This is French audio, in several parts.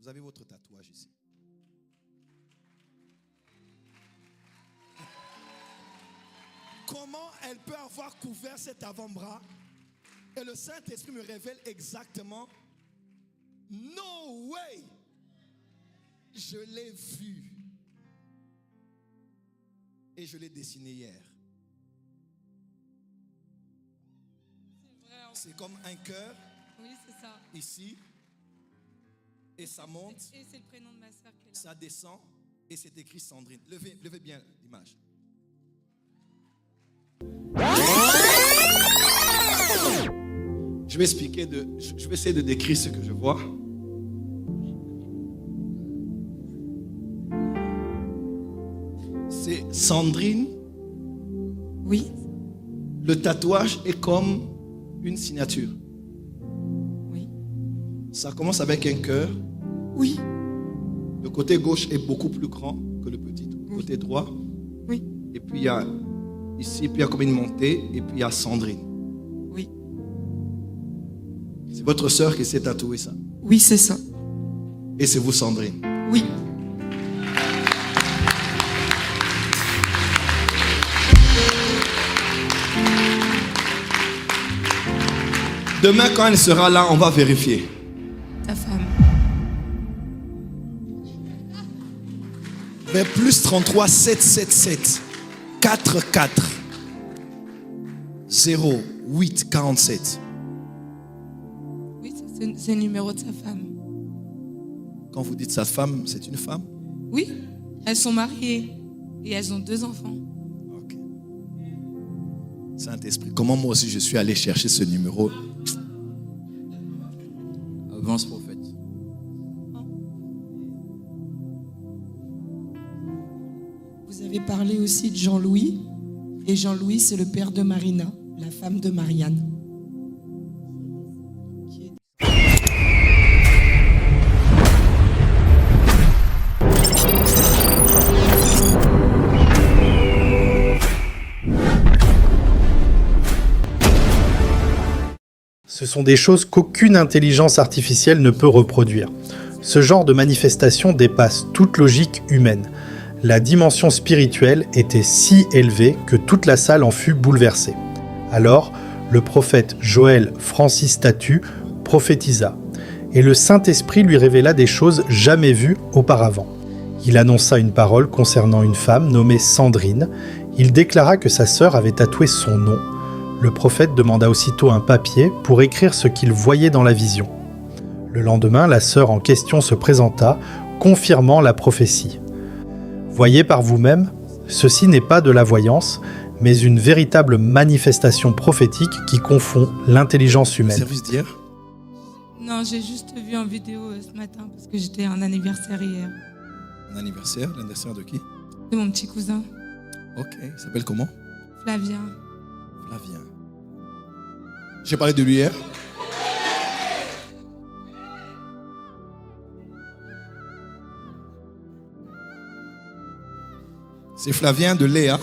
Vous avez votre tatouage ici. Comment elle peut avoir couvert cet avant-bras et le Saint-Esprit me révèle exactement? No way! Je l'ai vu. Et je l'ai dessiné hier. C'est vrai. C'est comme un cœur. Oui, c'est ça. Ici. Et ça monte. Et c'est le prénom de ma soeur qui est là. Ça descend. Et c'est écrit Sandrine. Levez bien l'image. Je vais je vais essayer de décrire ce que je vois. C'est Sandrine. Oui. Le tatouage est comme une signature. Oui. Ça commence avec un cœur. Oui. Le côté gauche est beaucoup plus grand que le petit côté droit. Oui. Et puis il y a ici, puis il y a comme une montée, et puis il y a Sandrine. Oui. C'est votre sœur qui s'est tatouée ça. Oui, c'est ça. Et c'est vous, Sandrine. Oui. Demain, quand elle sera là, on va vérifier. Ta femme. Mais plus 33 777 44 0 8 47. Oui, c'est le numéro de sa femme. Quand vous dites sa femme, c'est une femme? Oui. Elles sont mariées. Et elles ont 2 enfants. Ok. Saint-Esprit, comment moi aussi je suis allé chercher ce numéro? Avance, prophète. Vous avez parlé aussi de Jean-Louis. Et Jean-Louis, c'est le père de Marina, la femme de Marianne. Ce sont des choses qu'aucune intelligence artificielle ne peut reproduire. Ce genre de manifestation dépasse toute logique humaine. La dimension spirituelle était si élevée que toute la salle en fut bouleversée. Alors, le prophète Joël Francis Tatu prophétisa, et le Saint-Esprit lui révéla des choses jamais vues auparavant. Il annonça une parole concernant une femme nommée Sandrine. Il déclara que sa sœur avait tatoué son nom. Le prophète demanda aussitôt un papier pour écrire ce qu'il voyait dans la vision. Le lendemain, la sœur en question se présenta, confirmant la prophétie. Voyez par vous-même, ceci n'est pas de la voyance, mais une véritable manifestation prophétique qui confond l'intelligence humaine. Service d'hier? Non, j'ai juste vu en vidéo ce matin parce que j'étais à un anniversaire hier. Un anniversaire? L'anniversaire de qui? De mon petit cousin, Ok, il s'appelle comment? Flavien. Flavien. J'ai parlé de lui hier. C'est Flavien de Léa.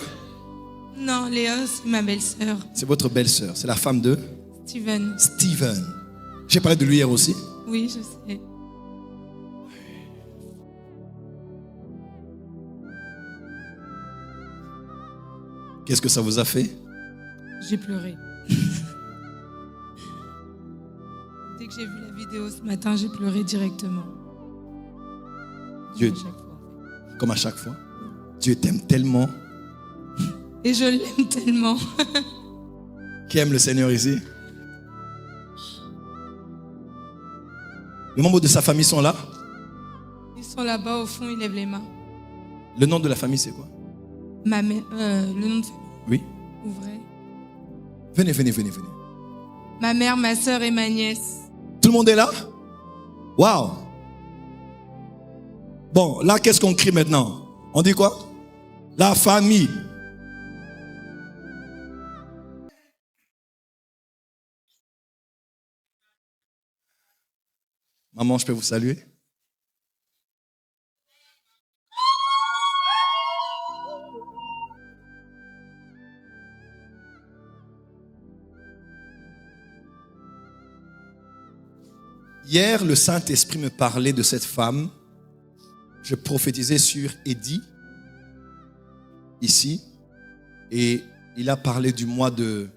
Non, Léa, c'est ma belle-sœur. C'est votre belle-sœur. C'est la femme de Steven. Steven. J'ai parlé de lui hier aussi. Oui, je sais. Qu'est-ce que ça vous a fait? J'ai pleuré. Dès que j'ai vu la vidéo ce matin, j'ai pleuré directement. Dieu, À chaque fois. comme à chaque fois, Dieu t'aime tellement. Et je l'aime tellement. Qui aime le Seigneur ici? Les membres de sa famille sont là. Ils sont là-bas au fond, ils lèvent les mains. Le nom de la famille, c'est quoi? Ma mère, le nom de famille, Oui. ouvrez. Venez, venez, venez, venez. Ma mère, ma soeur et ma nièce. Tout le monde est là? Waouh! Bon, là, qu'est-ce qu'on crie maintenant? On dit quoi? La famille. Maman, je peux vous saluer? Hier, le Saint-Esprit me parlait de cette femme. Je prophétisais sur Eddie, ici, et il a parlé du mois de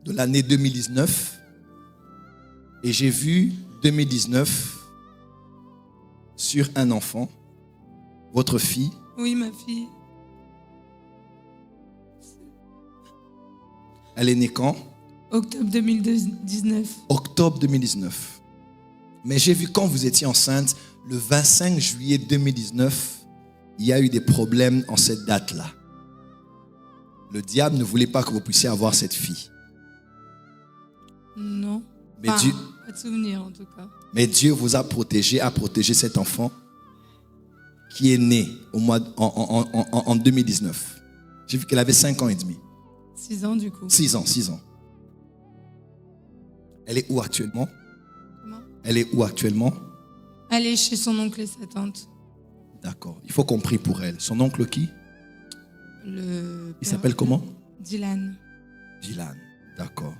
l'année 2019. Et j'ai vu 2019 sur un enfant, votre fille. Oui, ma fille. Elle est née quand? Octobre 2019. Octobre 2019. Mais j'ai vu quand vous étiez enceinte, le 25 juillet 2019, il y a eu des problèmes en cette date-là. Le diable ne voulait pas que vous puissiez avoir cette fille. Non. Mais Enfin, Dieu, pas de souvenir en tout cas. mais Dieu vous a protégé cet enfant qui est né en 2019. J'ai vu qu'elle avait 5 ans et demi. 6 ans du coup. 6 ans. Elle est où actuellement? Comment? Elle est où actuellement? Elle est chez son oncle et sa tante. D'accord. Il faut qu'on prie pour elle. Son oncle qui? Il s'appelle comment? Dylan. Dylan. D'accord.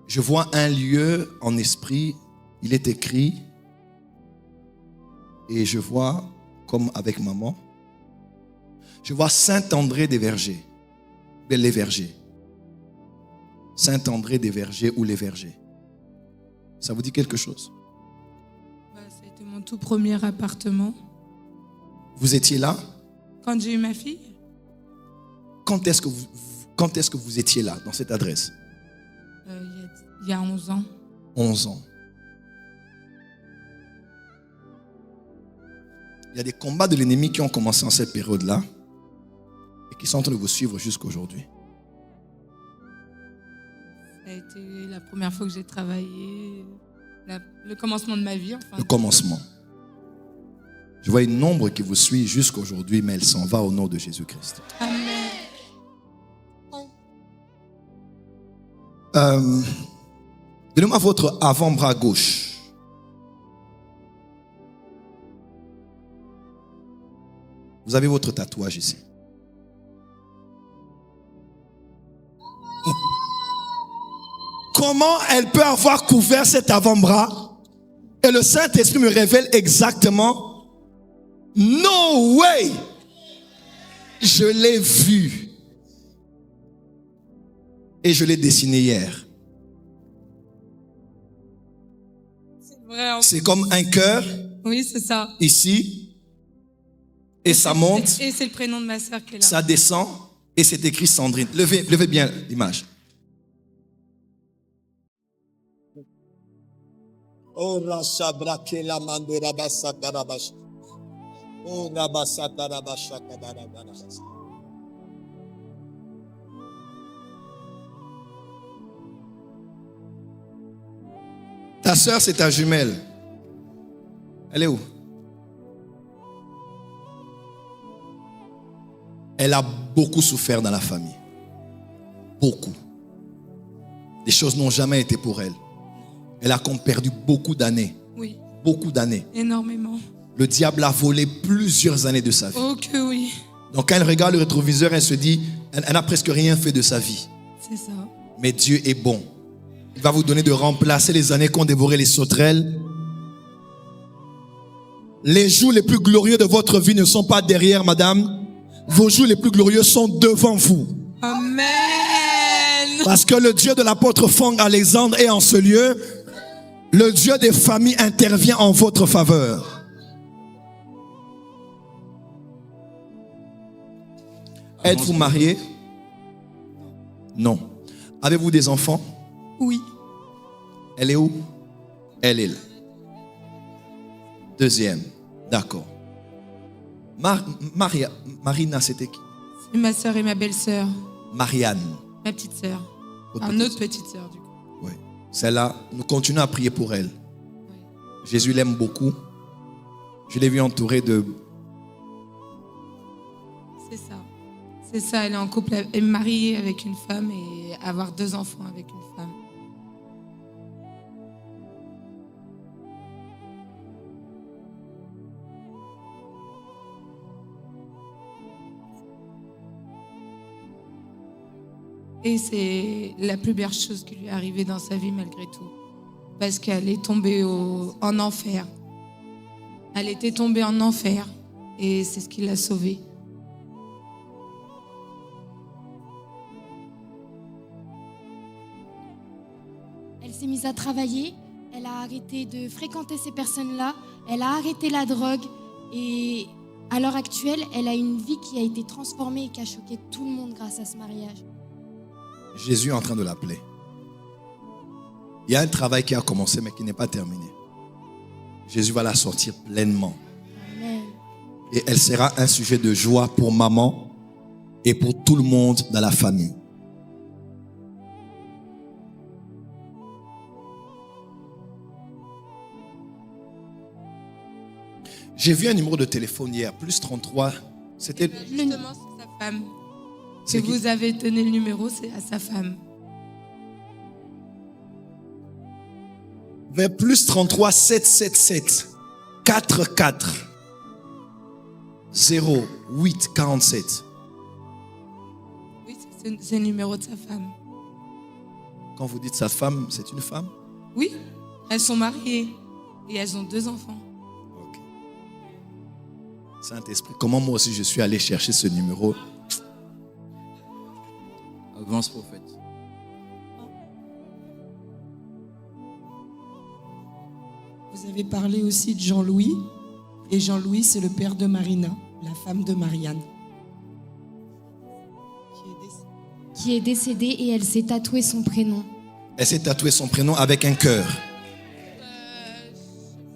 Je vois un lieu en esprit. Il est écrit. Et je vois, comme avec maman, je vois Saint-André des Vergers. Les Vergers. Saint-André des Vergers ou les Vergers. Ça vous dit quelque chose? Ça a été mon tout premier appartement. Vous étiez là? Quand j'ai eu ma fille? Quand est-ce que vous étiez là, dans cette adresse? Il y a 11 ans. 11 ans. Il y a des combats de l'ennemi qui ont commencé en cette période-là et qui sont en train de vous suivre jusqu'à aujourd'hui. Ça a été la première fois que j'ai travaillé, le commencement de ma vie. Enfin. Le commencement. Je vois une ombre qui vous suit jusqu'à aujourd'hui, mais elle s'en va au nom de Jésus-Christ. Amen. Donnez-moi votre avant-bras gauche. Vous avez votre tatouage ici. Comment elle peut avoir couvert cet avant-bras? Et le Saint-Esprit me révèle exactement. No way! Je l'ai vu. Et je l'ai dessiné hier. C'est vrai. C'est comme un cœur. Oui, c'est ça. Ici. Et ça monte. Et c'est le prénom de ma sœur qui est là. Ça descend. Et c'est écrit Sandrine. Levez bien l'image. Oh, Rasha Brakela Mandura Basaka Rabash. Oh, Rabasata Rabashaka Darabas. Ta sœur, c'est ta jumelle. Elle est où? Elle a beaucoup souffert dans la famille. Beaucoup. Les choses n'ont jamais été pour elle. Elle a comme perdu beaucoup d'années. Oui. Beaucoup d'années. Énormément. Le diable a volé plusieurs années de sa vie. Oh que oui. Donc quand elle regarde le rétroviseur, elle se dit, elle n'a presque rien fait de sa vie. C'est ça. Mais Dieu est bon. Il va vous donner de remplacer les années qu'ont dévoré les sauterelles. Les jours les plus glorieux de votre vie ne sont pas derrière, madame. Vos jours les plus glorieux sont devant vous. Amen. Parce que le Dieu de l'apôtre Fang Alexandre est en ce lieu. Le Dieu des familles intervient en votre faveur. Êtes-vous marié? Non. Avez-vous des enfants? Oui. Elle est où? Elle est là. Deuxième. D'accord. Marina, c'était qui? C'est ma sœur et ma belle-sœur. Marianne. Ma petite sœur. Votre Un autre petite sœur du coup. Oui. Celle-là, nous continuons à prier pour elle. Jésus l'aime beaucoup. Je l'ai vu entourée de... C'est ça. C'est ça, elle est en couple, elle est mariée avec une femme et avoir 2 enfants avec une femme. Et c'est la plus belle chose qui lui est arrivée dans sa vie malgré tout. Parce qu'elle est tombée en enfer. Elle était tombée en enfer et c'est ce qui l'a sauvée. Elle s'est mise à travailler, elle a arrêté de fréquenter ces personnes-là, elle a arrêté la drogue et à l'heure actuelle, elle a une vie qui a été transformée et qui a choqué tout le monde grâce à ce mariage. Jésus est en train de l'appeler. Il y a un travail qui a commencé mais qui n'est pas terminé. Jésus va la sortir pleinement. Amen. Et elle sera un sujet de joie pour maman et pour tout le monde dans la famille. J'ai vu un numéro de téléphone hier, plus 33. C'était... Justement, c'est sa femme. C'est Si qui? vous avez donné le numéro, c'est à sa femme. Mais plus 33 777 44 08 47. Oui, c'est le numéro de sa femme. Quand vous dites sa femme, c'est une femme? Oui, elles sont mariées et elles ont 2 enfants. Ok. Saint-Esprit, comment moi aussi je suis allé chercher ce numéro? Avance, prophète. Vous avez parlé aussi de Jean-Louis. Et Jean-Louis, c'est le père de Marina, la femme de Marianne. Qui est décédée et elle s'est tatoué son prénom. Elle s'est tatoué son prénom avec un cœur.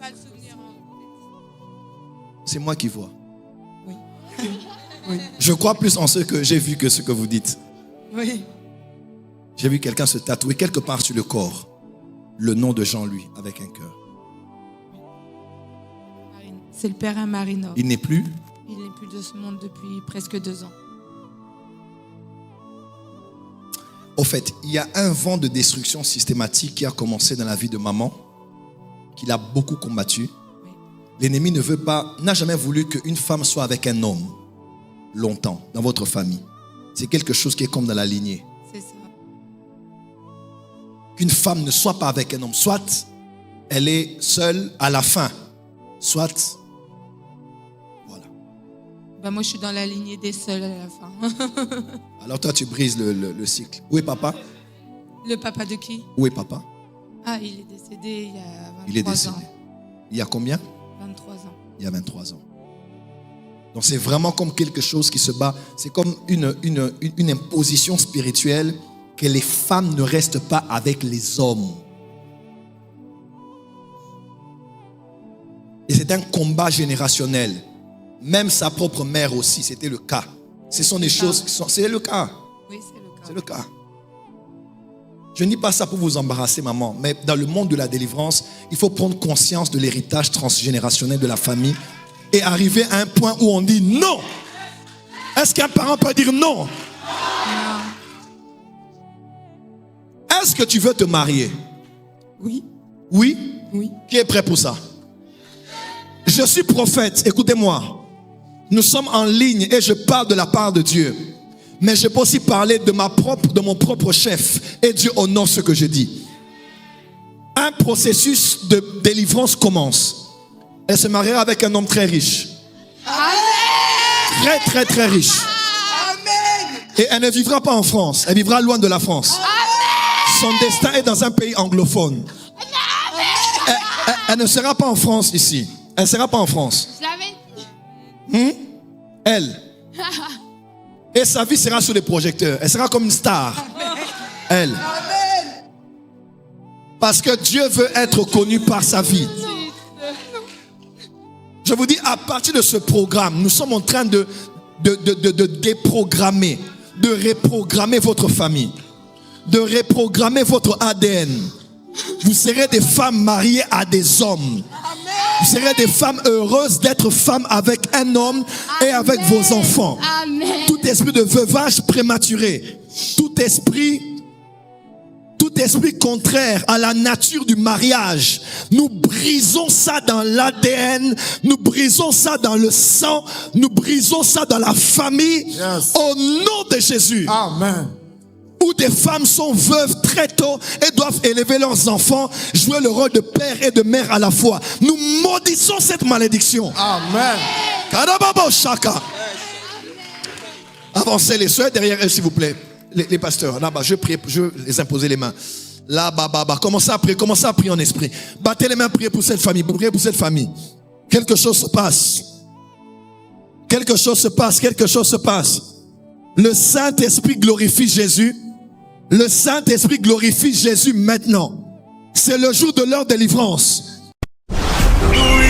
Pas le souvenir. C'est moi qui vois. Oui. Oui. Je crois plus en ce que j'ai vu que ce que vous dites. Oui. J'ai vu quelqu'un se tatouer quelque part sur le corps le nom de Jean-Louis avec un cœur. C'est le père à Marina. Il n'est plus. Il n'est plus de ce monde depuis presque 2 ans. Au fait, il y a un vent de destruction systématique qui a commencé dans la vie de maman, qu'il a beaucoup combattu. Oui. L'ennemi ne veut pas, n'a jamais voulu qu'une femme soit avec un homme longtemps dans votre famille. C'est quelque chose qui est comme dans la lignée. C'est ça. Qu'une femme ne soit pas avec un homme. Soit elle est seule à la fin, soit... Voilà. Bah moi, je suis dans la lignée des seuls à la fin. Alors toi, tu brises le cycle. Où est papa? Le papa de qui? Où est papa? Ah, il est décédé il y a 23 Il est décédé. ans. Il y a combien? 23 ans. Il y a 23 ans. Donc c'est vraiment comme quelque chose qui se bat. C'est comme une imposition spirituelle que les femmes ne restent pas avec les hommes. Et c'est un combat générationnel. Même sa propre mère aussi, c'était le cas. Ce sont des choses qui sont... C'est le cas. Oui, c'est le cas. C'est le cas. Je ne dis pas ça pour vous embarrasser, maman, mais dans le monde de la délivrance, il faut prendre conscience de l'héritage transgénérationnel de la famille et arriver à un point où on dit non. Est-ce qu'un parent peut dire non? Est-ce que tu veux te marier? Oui. Oui? Oui. Qui est prêt pour ça? Je suis prophète, écoutez-moi. Nous sommes en ligne et je parle de la part de Dieu. Mais je peux aussi parler de mon propre chef. Et Dieu honore ce que je dis. Un processus de délivrance commence. Elle se mariera avec un homme très riche. Amen. Très, très, très riche. Amen. Et elle ne vivra pas en France. Elle vivra loin de la France. Amen. Son destin est dans un pays anglophone. Elle ne sera pas en France ici. Elle ne sera pas en France. Je l'avais dit. Elle. Et sa vie sera sous les projecteurs. Elle sera comme une star. Elle. Parce que Dieu veut être connu par sa vie. Je vous dis, à partir de ce programme, nous sommes en train de déprogrammer, de reprogrammer votre famille, de reprogrammer votre ADN. Vous serez des femmes mariées à des hommes. Vous serez des femmes heureuses d'être femmes avec un homme et avec vos enfants. Amen. Tout esprit de veuvage prématuré, tout esprit contraire à la nature du mariage, nous brisons ça dans l'ADN, nous brisons ça dans le sang, nous brisons ça dans la famille, au nom de Jésus. Amen. où des femmes sont veuves très tôt et doivent élever leurs enfants, jouer le rôle de père et de mère à la fois. Nous maudissons cette malédiction. Amen. Karababo Shaka. Avancez les soeurs derrière elles, s'il vous plaît. Les pasteurs, là-bas, je les imposer les mains. Là-bas, commencez à prier en esprit. Battez les mains, priez pour cette famille, priez pour cette famille. Quelque chose se passe. Quelque chose se passe, quelque chose se passe. Le Saint-Esprit glorifie Jésus. Le Saint-Esprit glorifie Jésus maintenant. C'est le jour de leur délivrance. Oui.